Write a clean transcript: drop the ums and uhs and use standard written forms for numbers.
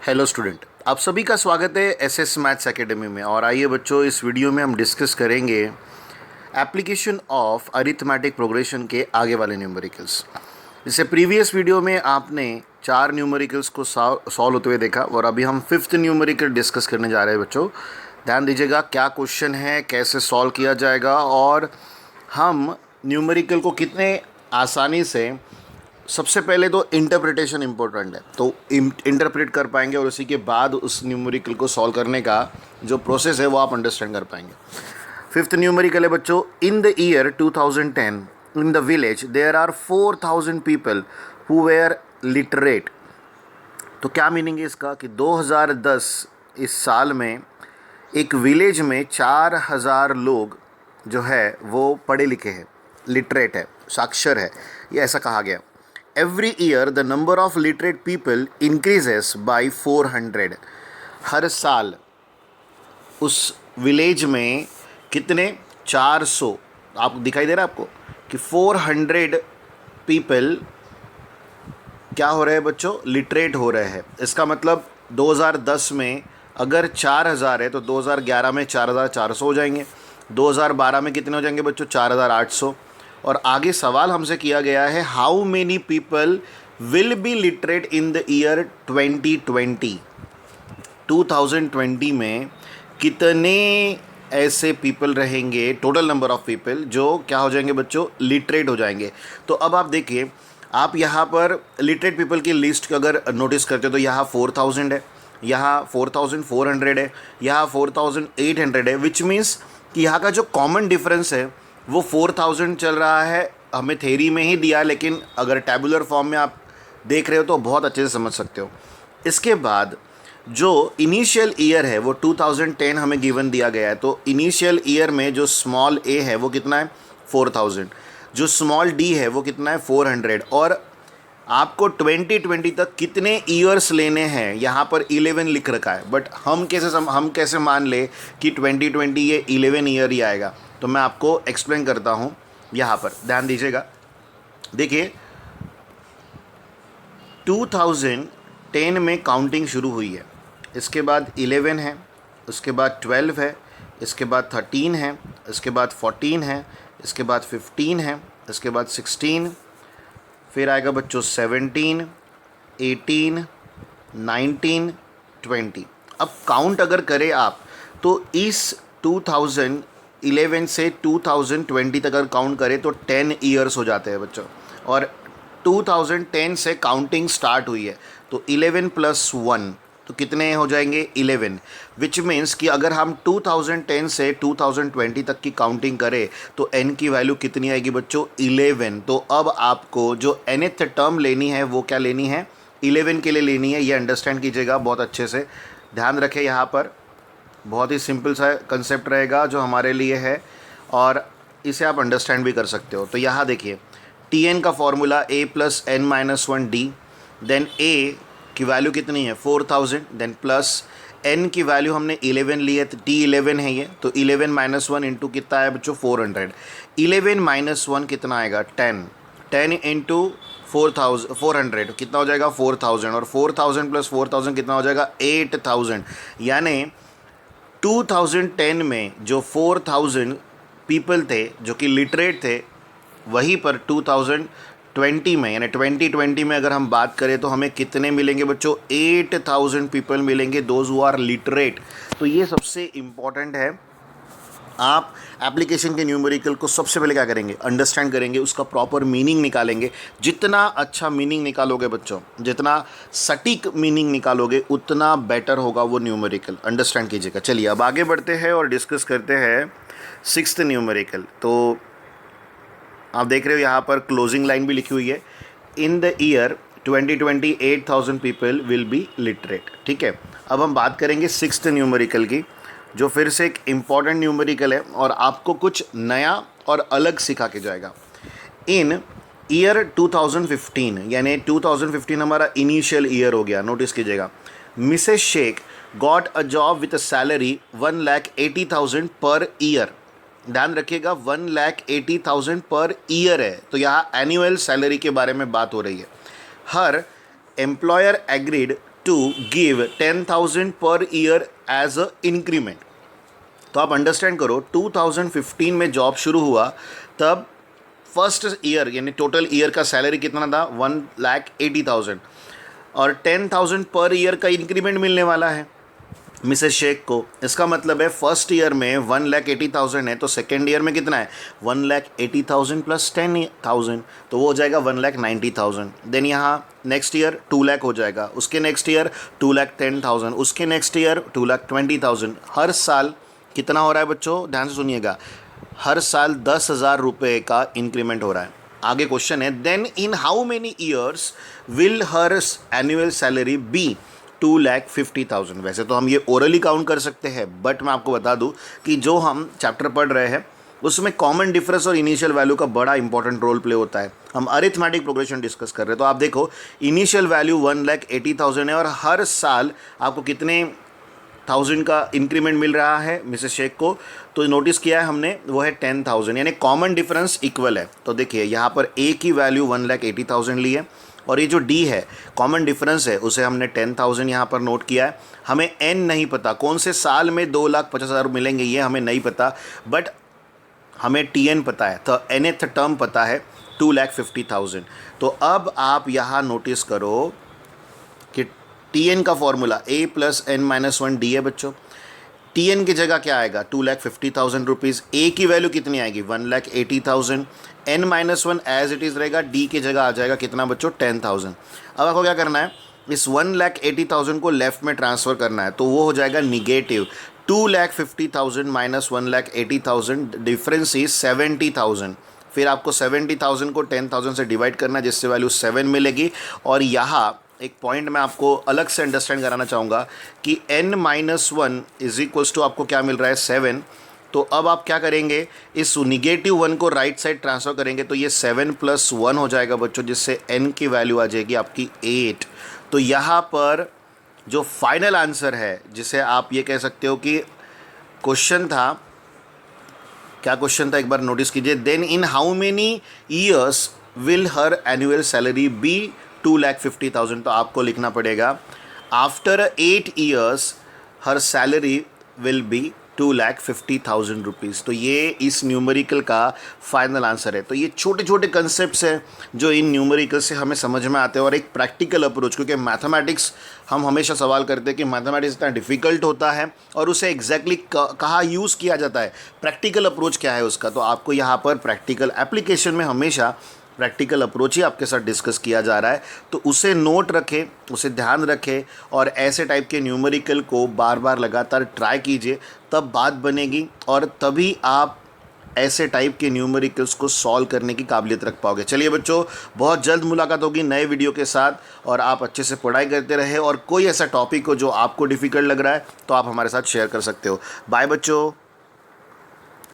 Hello student, आप सभी का स्वागत है एसएस मैथ्स एकेडमी में। और आइए बच्चों, इस वीडियो में हम डिस्कस करेंगे एप्लीकेशन ऑफ अरिथमेटिक प्रोग्रेशन के आगे वाले न्यूमेरिकल्स। जैसे प्रीवियस वीडियो में आपने 4 न्यूमेरिकल्स को सॉल्व होते हुए देखा और अभी हम 5th न्यूमेरिकल डिस्कस करने जा रहे हैं। बच्चों ध्यान दीजिएगा, क्या क्वेश्चन है, कैसे सॉल्व किया जाएगा और हम न्यूमेरिकल को कितने आसानी से, सबसे पहले तो इंटरप्रिटेशन इम्पोर्टेंट है, तो इंटरप्रेट कर पाएंगे और उसी के बाद उस न्यूमेरिकल को सॉल्व करने का जो प्रोसेस है वो आप अंडरस्टैंड कर पाएंगे। 5th न्यूमेरिकल है बच्चों, in the year 2010 in the village there are 4000 people who were literate. तो क्या मीनिंग है इसका कि 2010 इस साल में एक विलेज में 4000 लोग जो है वो पढ़े लिखे हैं, लिटरेट है, साक्षर है, ये ऐसा कहा गया। Every year the number of literate people increases by 400। हर साल उस विलेज में कितने 400, आप दिखाई दे रहा है आपको कि 400 पीपल क्या हो रहे हैं बच्चों, लिटरेट हो रहे हैं। इसका मतलब 2010 में अगर 4000 है तो 2011 में 4400 हो जाएंगे, 2012 में कितने हो जाएंगे बच्चों, 4800। और आगे सवाल हमसे किया गया है, how many people will be literate in the year 2020। 2020 में कितने ऐसे पीपल रहेंगे, टोटल नंबर ऑफ पीपल जो क्या हो जाएंगे बच्चों, लिटरेट हो जाएंगे। तो अब आप देखिए, आप यहाँ पर लिटरेट पीपल की लिस्ट अगर नोटिस करते हो तो यहाँ 4000 है, यहाँ 4400 है, यहाँ 4800 है, विच मीन्स कि यहाँ का जो कॉमन डिफरेंस है वो 4000 चल रहा है। हमें थ्योरी में ही दिया, लेकिन अगर टैबुलर फॉर्म में आप देख रहे हो तो बहुत अच्छे से समझ सकते हो। इसके बाद जो इनिशियल ईयर है वो 2010 हमें गिवन दिया गया है, तो इनिशियल ईयर में जो स्मॉल ए है वो कितना है, 4000, जो स्मॉल डी है वो कितना है, 400। और आपको 2020 तक कितने ईयर्स लेने हैं, यहाँ पर 11 लिख रखा है, बट हम कैसे मान ले कि 2020 ये 11 ईयर ही आएगा। तो मैं आपको एक्सप्लेन करता हूँ, यहाँ पर ध्यान दीजिएगा। देखिए 2010 में काउंटिंग शुरू हुई है, इसके बाद 11 है, उसके बाद 12 है, इसके बाद 13 है, इसके बाद 14 है, इसके बाद 15 है, इसके बाद 16, फिर आएगा बच्चों 17, 18, 19, 20। अब काउंट अगर करें आप तो इस 2011 से 2020 तक अगर काउंट करें तो 10 ईयर्स हो जाते हैं बच्चों। और 2010 से काउंटिंग स्टार्ट हुई है, तो 11 + 1 तो कितने हो जाएंगे, 11, विच मीन्स कि अगर हम 2010 से 2020 तक की काउंटिंग करें तो n की वैल्यू कितनी आएगी बच्चों, 11। तो अब आपको जो nth टर्म लेनी है वो क्या लेनी है, 11 के लिए लेनी है। ये अंडरस्टैंड कीजिएगा बहुत अच्छे से, ध्यान रखें। यहाँ पर बहुत ही सिंपल सा कंसेप्ट रहेगा जो हमारे लिए है और इसे आप अंडरस्टैंड भी कर सकते हो। तो यहाँ देखिए, Tn का formula a + n - 1 d, then a की वैल्यू कितनी है, 4000, देन प्लस n की वैल्यू हमने 11 ली है, तो T11 है ये, तो 11 - 1 इंटू कितना है बच्चों, 400। 11 - 1 कितना आएगा, 10, 10 इंटू 400 कितना हो जाएगा, 4000, और 4000 + 4000 कितना हो जाएगा, 8000। यानी 2010 में जो 4000 पीपल थे जो कि लिटरेट थे, वहीं पर 2020 में यानी 2020 में अगर हम बात करें तो हमें कितने मिलेंगे बच्चों, 8000 पीपल मिलेंगे, दोज हु आर लिटरेट। तो ये सबसे इम्पॉर्टेंट है। आप एप्लीकेशन के न्यूमेरिकल को सबसे पहले क्या करेंगे, अंडरस्टैंड करेंगे, उसका प्रॉपर मीनिंग निकालेंगे। जितना अच्छा मीनिंग निकालोगे बच्चों, जितना सटीक मीनिंग निकालोगे, उतना बेटर होगा वो न्यूमेरिकल, अंडरस्टैंड कीजिएगा। चलिए अब आगे बढ़ते हैं और डिस्कस करते हैं 6th न्यूमेरिकल। तो आप देख रहे हो यहाँ पर क्लोजिंग लाइन भी लिखी हुई है, इन the year 2020 8000 people will be literate. ठीक है, अब हम बात करेंगे 6th न्यूमेरिकल की, जो फिर से एक इम्पॉर्टेंट न्यूमेरिकल है और आपको कुछ नया और अलग सिखा के जाएगा। इन ईयर 2015 यानी 2015 हमारा इनिशियल ईयर हो गया, नोटिस कीजिएगा। Mrs Shaikh got a job with a salary 1,80,000 per year. ध्यान रखिएगा, 1,80,000 पर ईयर है, तो यहाँ एनुअल सैलरी के बारे में बात हो रही है। हर employer agreed to give 10,000 per year as a increment. तो आप अंडरस्टैंड करो 2015 में जॉब शुरू हुआ तब फर्स्ट ईयर यानी टोटल ईयर का सैलरी कितना था 1,80,000 और 10,000 पर ईयर का इंक्रीमेंट मिलने वाला है मिसेस शेख को। इसका मतलब है फर्स्ट ईयर में 1,80,000 है तो सेकेंड ईयर में कितना है 1,80,000 प्लस 10,000 तो वो हो जाएगा 1,90,000। देन यहाँ नेक्स्ट ईयर 2 लाख हो जाएगा, उसके नेक्स्ट ईयर 2,10,000, उसके नेक्स्ट ईयर 2,20,000। हर साल कितना हो रहा है बच्चों, ध्यान से सुनिएगा, हर साल 10,000 रुपये का इंक्रीमेंट हो रहा है। आगे क्वेश्चन है then in how many years will her annual salary be 2,50,000। वैसे तो हम ये ओरली काउंट कर सकते हैं बट मैं आपको बता दूं कि जो हम चैप्टर पढ़ रहे हैं उसमें कॉमन डिफरेंस और इनिशियल वैल्यू का बड़ा इंपॉर्टेंट रोल प्ले होता है। हम अरिथमेटिक प्रोग्रेशन डिस्कस कर रहे हैं तो आप देखो इनिशियल वैल्यू 1,80,000 है और हर साल आपको कितने 1,000 का इंक्रीमेंट मिल रहा है मिसेस शेख को, तो नोटिस किया है हमने वो है 10,000 यानी कॉमन डिफरेंस इक्वल है। तो देखिए यहाँ पर ए की वैल्यू 1,80,000 ली है और ये जो डी है कॉमन डिफरेंस है उसे हमने 10,000 यहाँ पर नोट किया है। हमें एन नहीं पता कौन से साल में 2,50,000 मिलेंगे ये हमें नहीं पता बट हमें टी एन पता है तो nth टर्म पता है 2,50,000। तो अब आप यहाँ नोटिस करो कि टी एन का formula a plus n minus 1 D है बच्चों। टी एन की जगह क्या आएगा 2,50,000 रुपीज़, ए की वैल्यू कितनी आएगी 1,80,000, n minus 1 as it is रहेगा, डी की जगह आ जाएगा कितना बच्चों 10,000। अब आपको क्या करना है इस 1,80,000 को लेफ्ट में ट्रांसफ़र करना है तो वो हो जाएगा निगेटिव 2,50,000 माइनस 1,80,000 डिफरेंस इज 70,000। फिर आपको 70,000 को 10,000 से डिवाइड करना है जिससे वैल्यू 7 मिलेगी। और यहाँ एक पॉइंट मैं आपको अलग से अंडरस्टैंड कराना चाहूँगा कि n minus 1 is equals to आपको क्या मिल रहा है 7। तो अब आप क्या करेंगे इस निगेटिव 1 को राइट साइड ट्रांसफ़र करेंगे तो ये 7 प्लस 1 हो जाएगा बच्चों जिससे n की वैल्यू आ जाएगी आपकी 8। तो यहाँ पर जो फाइनल आंसर है जिसे आप ये कह सकते हो कि क्वेश्चन था, क्या क्वेश्चन था एक बार नोटिस कीजिए, then in how many years will her annual salary be 2,50,000। तो आपको लिखना पड़ेगा after 8 years her salary will be 2,50,000 rupees. तो ये इस न्यूमेरिकल का फाइनल आंसर है। तो ये छोटे छोटे कंसेप्ट्स हैं जो इन न्यूमेरिकल से हमें समझ में आते हैं और एक प्रैक्टिकल अप्रोच, क्योंकि मैथमेटिक्स हम हमेशा सवाल करते हैं कि मैथमेटिक्स इतना डिफ़िकल्ट होता है और उसे एग्जैक्टली कहाँ यूज़ किया जाता है, प्रैक्टिकल अप्रोच क्या है उसका। तो आपको यहाँ पर प्रैक्टिकल एप्लीकेशन में हमेशा प्रैक्टिकल अप्रोच ही आपके साथ डिस्कस किया जा रहा है। तो उसे नोट रखें, उसे ध्यान रखें और ऐसे टाइप के न्यूमेरिकल को बार बार लगातार ट्राई कीजिए, तब बात बनेगी और तभी आप ऐसे टाइप के न्यूमेरिकल्स को सॉल्व करने की काबिलियत रख पाओगे। चलिए बच्चों, बहुत जल्द मुलाकात होगी नए वीडियो के साथ और आप अच्छे से पढ़ाई करते रहे और कोई ऐसा टॉपिक हो जो आपको डिफ़िकल्ट लग रहा है तो आप हमारे साथ शेयर कर सकते हो। बाय बच्चों।